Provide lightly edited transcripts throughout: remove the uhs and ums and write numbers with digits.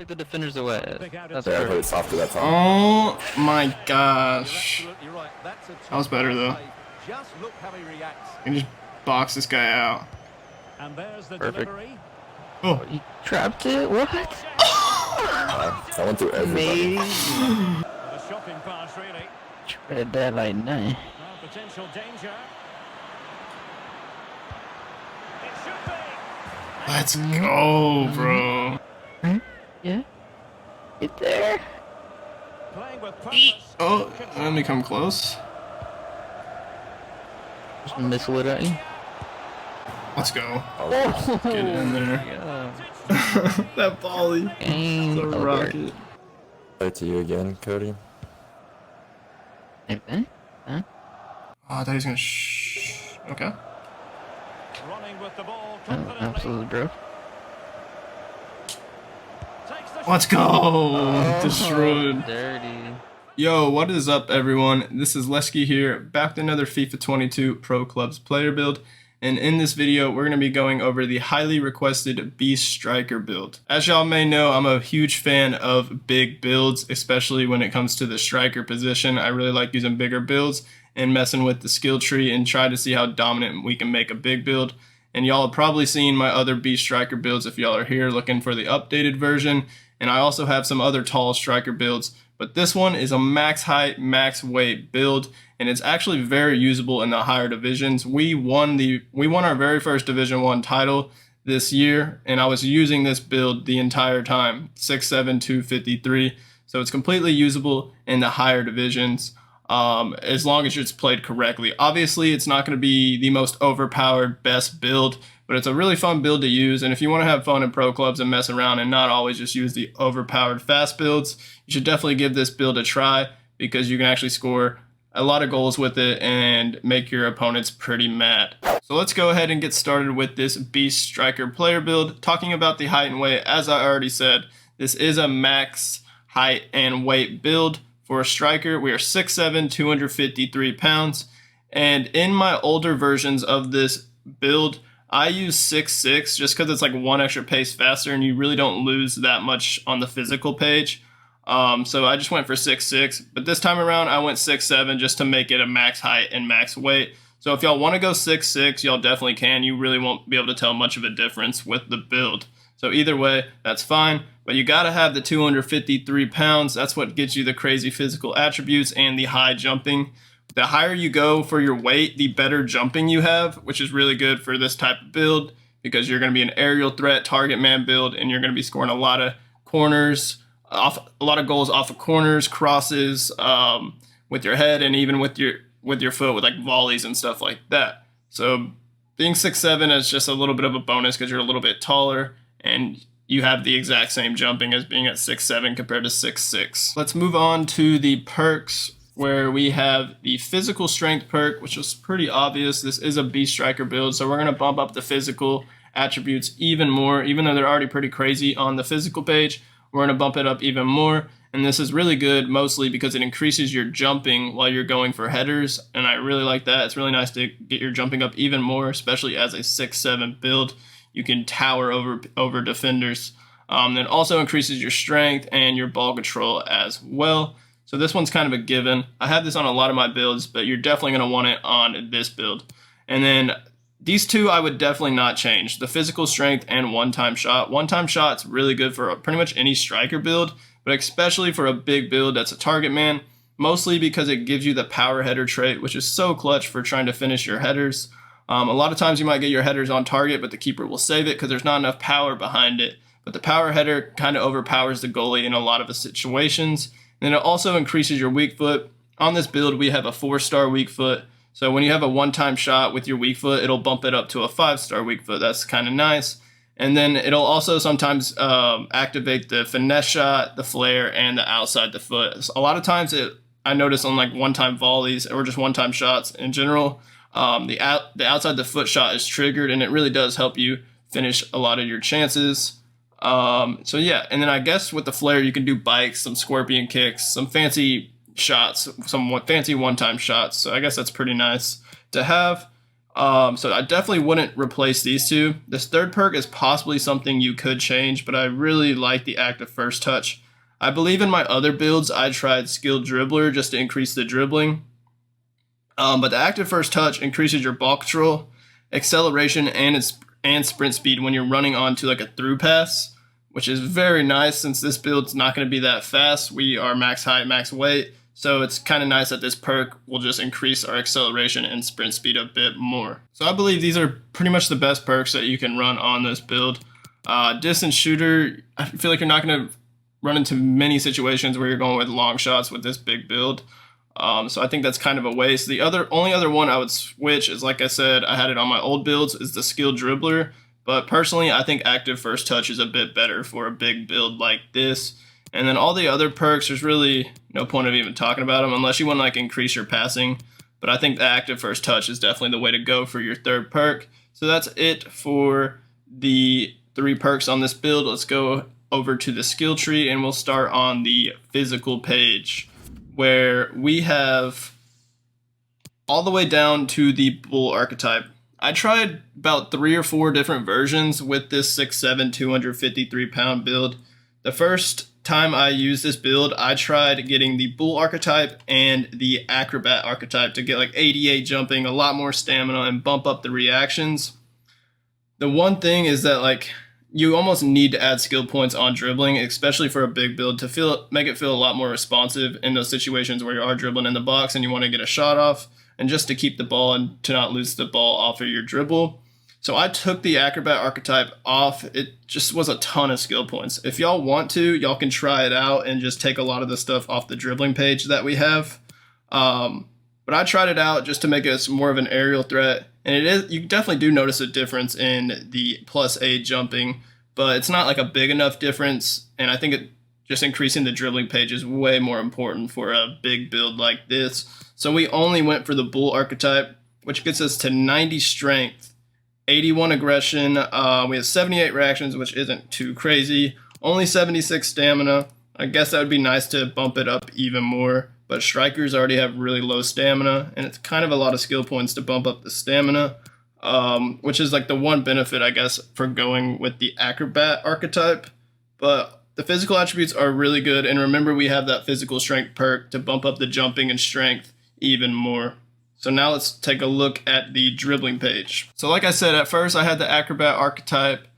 took the defenders away. That's Yeah, I played perfect. softer that time. Oh my gosh. That was better though. I can just box this guy out. And there's the Perfect. delivery. Oh. He trapped it? What? I went through everybody. Amazing. A shocking pass, really. Tread that like nice. Well, potential danger. It should be. Let's go, bro. Yeah. Get there. Playing with purpose. Oh, let me come close. Just missile it at you. Let's go. Oh, Get in there. yeah. That volley. Game The over. rocket. Play to you again, Cody. Okay. Huh? Oh, I thought he was gonna Okay. Running with the ball Oh, confidently. absolutely, bro. Takes the Let's go. Destroyed. Dirty. Yo, what is up, everyone? This is Lesky here, back with another FIFA 22 Pro Clubs player build. And in this video, we're going to be going over the highly requested Beast Striker build. As y'all may know, I'm a huge fan of big builds, especially when it comes to the striker position. I really like using bigger builds and messing with the skill tree and try to see how dominant we can make a big build. And y'all have probably seen my other Beast Striker builds if y'all are here looking for the updated version. And I also have some other tall striker builds, but this one is a max height, max weight build, and it's actually very usable in the higher divisions. We won our very first Division 1 title this year, and I was using this build the entire time, 6'7", 253. So it's completely usable in the higher divisions, as long as it's played correctly. Obviously, it's not going to be the most overpowered best build, but it's a really fun build to use. And if you want to have fun in pro clubs and mess around and not always just use the overpowered fast builds, you should definitely give this build a try, because you can actually score a lot of goals with it and make your opponents pretty mad. So let's go ahead and get started with this Beast Striker player build. Talking about the height and weight, as I already said, this is a max height and weight build for a striker. We are 6'7", 253 pounds. And in my older versions of this build, I use 6'6", just because it's like one extra pace faster and you really don't lose that much on the physical page. So I just went for 6'6", but this time around I went 6'7", just to make it a max height and max weight. So if y'all want to go 6'6", y'all definitely can. You really won't be able to tell much of a difference with the build. So either way, that's fine, but you got to have the 253 pounds. That's what gets you the crazy physical attributes and the high jumping. The higher you go for your weight, the better jumping you have, which is really good for this type of build, because you're going to be an aerial threat target man build, and you're going to be scoring a lot of corners, a lot of goals off of corners, crosses, with your head, and even with your foot, with like volleys and stuff like that. So being 6'7" is just a little bit of a bonus because you're a little bit taller and you have the exact same jumping as being at 6'7" compared to 6'6". Let's move on to the perks, where we have the physical strength perk, which is pretty obvious. This is a Beast Striker build, so we're going to bump up the physical attributes even more. Even though they're already pretty crazy on the physical page, we're going to bump it up even more. And this is really good, mostly because it increases your jumping while you're going for headers, and I really like that. It's really nice to get your jumping up even more, especially as a 6'7" build. You can tower over defenders. That also increases your strength and your ball control as well. So this one's kind of a given. I have this on a lot of my builds, but you're definitely going to want it on this build. And then these two I would definitely not change. The physical strength and one-time shot. One-time shot's really good for pretty much any striker build, but especially for a big build that's a target man, mostly because it gives you the power header trait, which is so clutch for trying to finish your headers. A lot of times you might get your headers on target, but the keeper will save it because there's not enough power behind it. But the power header kind of overpowers the goalie in a lot of the situations. And it also increases your weak foot. On this build, we have a 4-star weak foot. So when you have a one-time shot with your weak foot, it'll bump it up to a 5-star weak foot. That's kind of nice. And then it'll also sometimes activate the finesse shot, the flare, and the outside the foot. So a lot of times I notice on like one-time volleys or just one-time shots in general, the outside the foot shot is triggered, and it really does help you finish a lot of your chances. So yeah, and then I guess with the flare you can do bikes, some scorpion kicks, some fancy shots, some fancy one-time shots. So I guess that's pretty nice to have. So I definitely wouldn't replace these two. This third perk is possibly something you could change, but I really like the active first touch. I believe in my other builds, I tried skilled dribbler just to increase the dribbling. But the active first touch increases your ball control, acceleration, and sprint speed when you're running onto like a through pass, which is very nice since this build's not going to be that fast. We are max height, max weight. So it's kind of nice that this perk will just increase our acceleration and sprint speed a bit more. So I believe these are pretty much the best perks that you can run on this build. Distance shooter, I feel like you're not going to run into many situations where you're going with long shots with this big build. So I think that's kind of a waste. The only other one I would switch is, like I said, I had it on my old builds, is the skilled dribbler. But personally, I think active first touch is a bit better for a big build like this. And then all the other perks, there's really no point of even talking about them unless you want to like increase your passing. But I think the active first touch is definitely the way to go for your third perk. So that's it for the 3 perks on this build. Let's go over to the skill tree and we'll start on the physical page, where we have all the way down to the bull archetype. I tried about 3 or 4 different versions with this 6'7", 253 pound build. The first time I used this build, I tried getting the bull archetype and the acrobat archetype to get like 88 jumping, a lot more stamina, and bump up the reactions. The one thing is that like you almost need to add skill points on dribbling, especially for a big build, to make it feel a lot more responsive in those situations where you are dribbling in the box and you want to get a shot off, and just to keep the ball and to not lose the ball off of your dribble. So I took the acrobat archetype off. It just was a ton of skill points. If y'all want to, y'all can try it out and just take a lot of the stuff off the dribbling page that we have. But I tried it out just to make it more of an aerial threat. And it is, you definitely do notice a difference in the +8 jumping, but it's not like a big enough difference. And I think just increasing the dribbling page is way more important for a big build like this. So we only went for the bull archetype, which gets us to 90 strength, 81 aggression. We have 78 reactions, which isn't too crazy. Only 76 stamina. I guess that would be nice to bump it up even more, but strikers already have really low stamina, and it's kind of a lot of skill points to bump up the stamina, which is like the one benefit, I guess, for going with the acrobat archetype. But the physical attributes are really good, and remember we have that physical strength perk to bump up the jumping and strength even more. So now let's take a look at the dribbling page. So like I said, at first I had the acrobat archetype,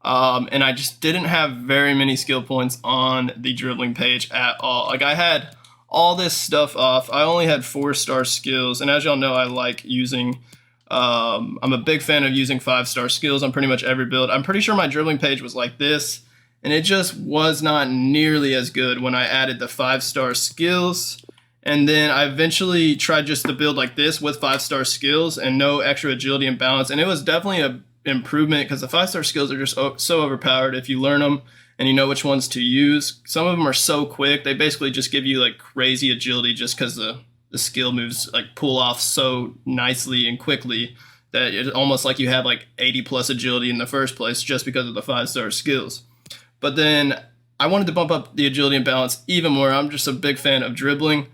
and I just didn't have very many skill points on the dribbling page at all. Like I had all this stuff off. I only had 4-star skills, and as y'all know, I like using, I'm a big fan of using 5-star skills on pretty much every build. I'm pretty sure my dribbling page was like this, and it just was not nearly as good when I added the 5-star skills. And then I eventually tried just to build like this with 5-star skills and no extra agility and balance. And it was definitely an improvement because the 5-star skills are just so overpowered if you learn them and you know which ones to use. Some of them are so quick. They basically just give you like crazy agility just because the skill moves like pull off so nicely and quickly that it's almost like you have like 80+ agility in the first place just because of the 5-star skills. But then I wanted to bump up the agility and balance even more. I'm just a big fan of dribbling.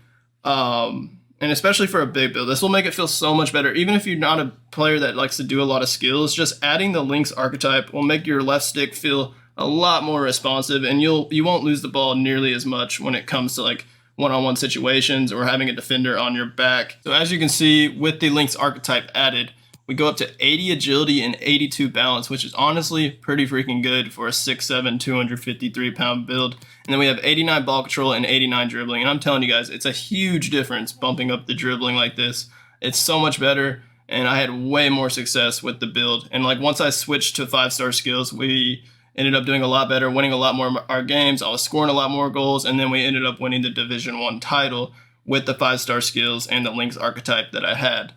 And especially for a big build, this will make it feel so much better. Even if you're not a player that likes to do a lot of skills, just adding the Lynx archetype will make your left stick feel a lot more responsive, and you won't lose the ball nearly as much when it comes to like one-on-one situations or having a defender on your back. So as you can see, with the Lynx archetype added, we go up to 80 agility and 82 balance, which is honestly pretty freaking good for a 6'7", 253 pound build. And then we have 89 ball control and 89 dribbling. And I'm telling you guys, it's a huge difference bumping up the dribbling like this. It's so much better, and I had way more success with the build. And like once I switched to 5-star skills, we ended up doing a lot better, winning a lot more of our games. I was scoring a lot more goals, and then we ended up winning the Division 1 title with the 5-star skills and the Lynx archetype that I had.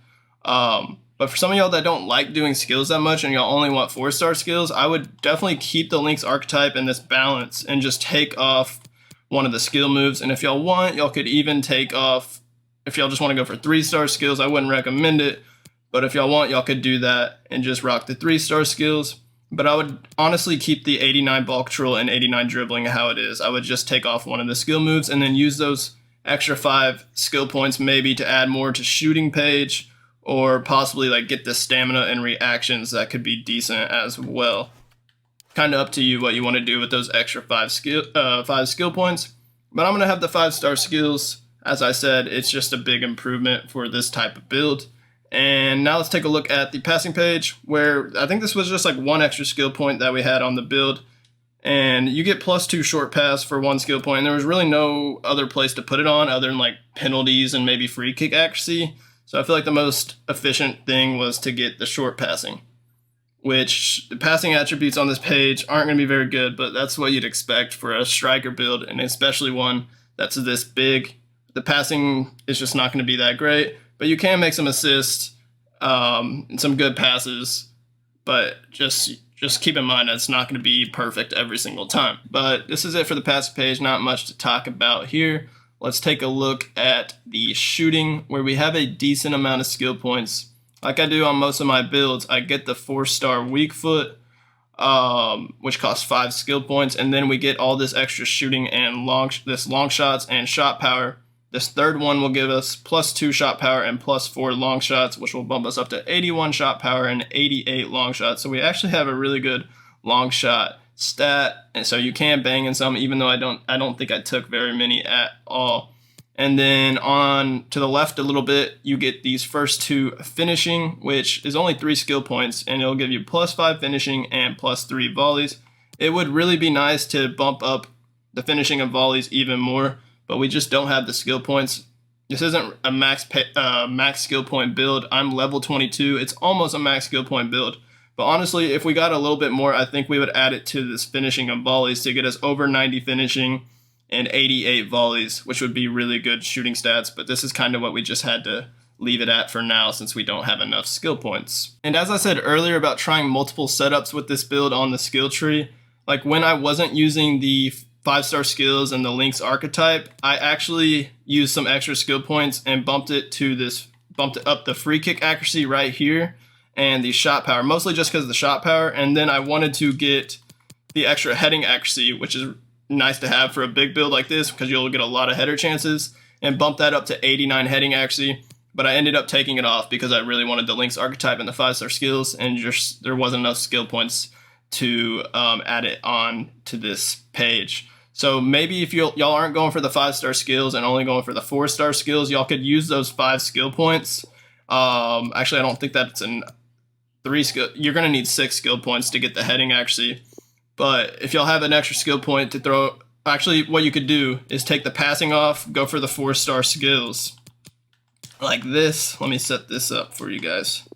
But for some of y'all that don't like doing skills that much and y'all only want 4-star skills, I would definitely keep the Lynx archetype and this balance and just take off one of the skill moves. And if y'all want, y'all could even take off, if y'all just want to go for 3-star skills, I wouldn't recommend it. But if y'all want, y'all could do that and just rock the 3-star skills. But I would honestly keep the 89 ball control and 89 dribbling how it is. I would just take off one of the skill moves and then use those extra 5 skill points maybe to add more to shooting page, or possibly like get the stamina and reactions that could be decent as well. Kind of up to you what you want to do with those extra five skill points. But I'm going to have the 5-star skills. As I said, it's just a big improvement for this type of build. And now let's take a look at the passing page, where I think this was just like one extra skill point that we had on the build. And you get +2 short pass for 1 skill point. And there was really no other place to put it on other than like penalties and maybe free kick accuracy. So I feel like the most efficient thing was to get the short passing, which the passing attributes on this page aren't going to be very good, but that's what you'd expect for a striker build, and especially one that's this big. The passing is just not going to be that great, but you can make some assists and some good passes, but just keep in mind that it's not going to be perfect every single time. But this is it for the passing page. Not much to talk about here. Let's take a look at the shooting, where we have a decent amount of skill points. Like I do on most of my builds, I get the 4-star weak foot, which costs 5 skill points, and then we get all this extra shooting and long shots and shot power. This third one will give us +2 shot power and +4 long shots, which will bump us up to 81 shot power and 88 long shots. So we actually have a really good long shot stat, and so you can bang in some, even though I don't think I took very many at all. And then on to the left a little bit, you get these first 2 finishing, which is only 3 skill points, and it'll give you +5 finishing and +3 volleys. It would really be nice to bump up the finishing of volleys even more, but we just don't have the skill points. This isn't a max skill point build. I'm level 22. It's almost a max skill point build. But honestly, if we got a little bit more, I think we would add it to this finishing of volleys to get us over 90 finishing and 88 volleys, which would be really good shooting stats. But this is kind of what we just had to leave it at for now, since we don't have enough skill points. And as I said earlier about trying multiple setups with this build on the skill tree, like when I wasn't using the 5-star skills and the Lynx archetype, I actually used some extra skill points and bumped it up the free kick accuracy right here and the shot power, mostly just because of the shot power. And then I wanted to get the extra heading accuracy, which is nice to have for a big build like this because you'll get a lot of header chances, and bump that up to 89 heading accuracy. But I ended up taking it off because I really wanted the Lynx archetype and the 5-star skills, and just there wasn't enough skill points to add it on to this page. So maybe if y'all aren't going for the 5-star skills and only going for the 4-star skills, y'all could use those 5 skill points. Actually, I don't think that's an 3 skill. You're going to need 6 skill points to get the heading accuracy. But if y'all have an extra skill point to throw, actually what you could do is take the passing off, go for the 4-star skills. Like this. Let me set this up for you guys.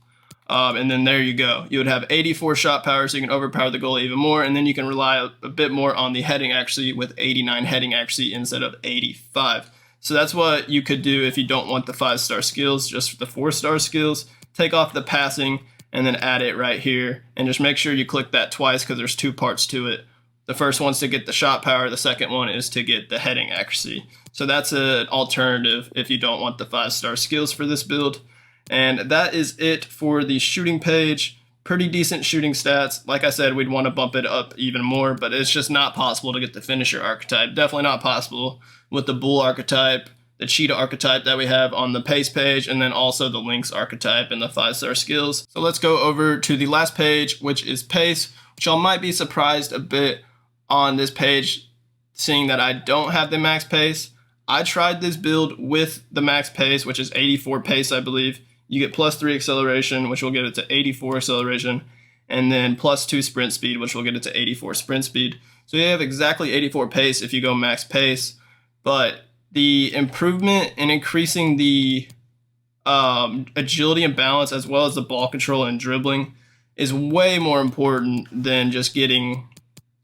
And then there you go. You would have 84 shot power, so you can overpower the goal even more, and then you can rely a bit more on the heading accuracy with 89 heading accuracy instead of 85. So that's what you could do if you don't want the 5-star skills, just the 4-star skills. Take off the passing and then add it right here, and just make sure you click that twice because there's 2 parts to it. The first one's to get the shot power, the second one is to get the heading accuracy. So that's an alternative if you don't want the 5-star skills for this build. And that is it for the shooting page. Pretty decent shooting stats. Like I said, we'd want to bump it up even more, but it's just not possible to get the finisher archetype. Definitely not possible with the bull archetype, the cheetah archetype that we have on the pace page, and then also the Lynx archetype and the 5-star skills. So let's go over to the last page, which is pace, which y'all might be surprised a bit on this page, seeing that I don't have the max pace. I tried this build with the max pace, which is 84 pace, I believe. You get +3 acceleration, which will get it to 84 acceleration, and then +2 sprint speed, which will get it to 84 sprint speed. So you have exactly 84 pace if you go max pace, but the improvement in increasing the agility and balance, as well as the ball control and dribbling, is way more important than just getting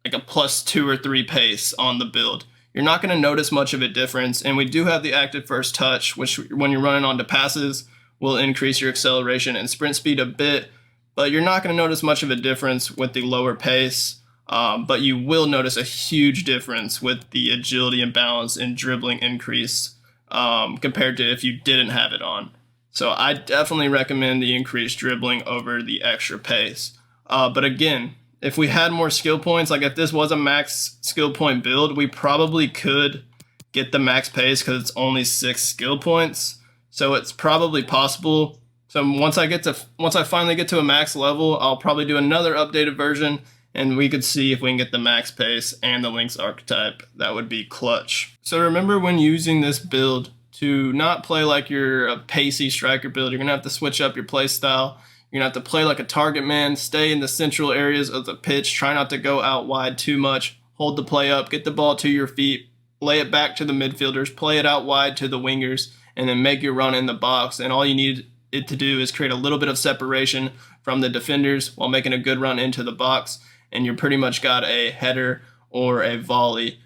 like a +2 or 3 pace on the build. You're not going to notice much of a difference, and we do have the active first touch, which when you're running onto passes will increase your acceleration and sprint speed a bit, but you're not going to notice much of a difference with the lower pace, but you will notice a huge difference with the agility and balance and dribbling increase compared to if you didn't have it on. So I definitely recommend the increased dribbling over the extra pace. But again, if we had more skill points, like if this was a max skill point build, we probably could get the max pace because it's only 6 skill points. So it's probably possible, So once I finally get to a max level, I'll probably do another updated version, and we could see if we can get the max pace and the Lynx archetype. That would be clutch. So remember, when using this build, to not play like you're a pacey striker build. You're gonna have to switch up your play style. You're gonna have to play like a target man, stay in the central areas of the pitch, try not to go out wide too much, hold the play up, get the ball to your feet, lay it back to the midfielders, play it out wide to the wingers, and then make your run in the box. And all you need it to do is create a little bit of separation from the defenders while making a good run into the box, and you're pretty much got a header or a volley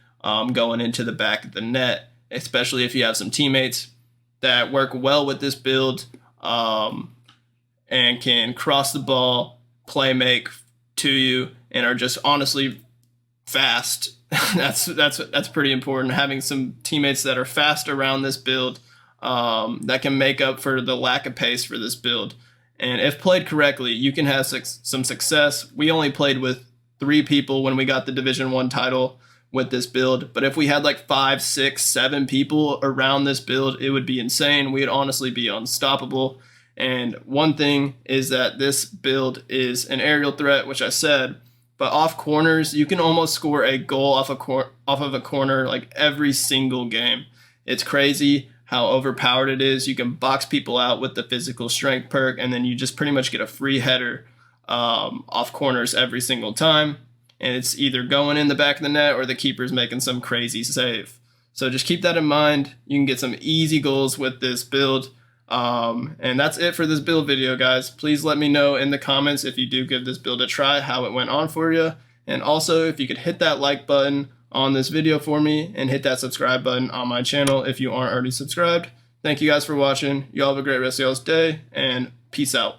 going into the back of the net, especially if you have some teammates that work well with this build and can cross the ball, play make to you, and are just honestly fast. that's pretty important. Having some teammates that are fast around this build that can make up for the lack of pace for this build. And if played correctly, you can have some success. We only played with 3 people when we got the Division 1 title with this build, but if we had like 5, 6, 7 people around this build, it would be insane. We'd honestly be unstoppable. And one thing is that this build is an aerial threat, which I said, but off corners, you can almost score a goal off of a corner like every single game. It's crazy how overpowered it is. You can box people out with the physical strength perk, and then you just pretty much get a free header off corners every single time. And it's either going in the back of the net or the keeper's making some crazy save. So just keep that in mind. You can get some easy goals with this build. And that's it for this build video, guys. Please let me know in the comments if you do give this build a try, how it went on for you. And also, if you could hit that like button on this video for me and hit that subscribe button on my channel if you aren't already subscribed. Thank you guys for watching. Y'all have a great rest of y'all's day, and peace out.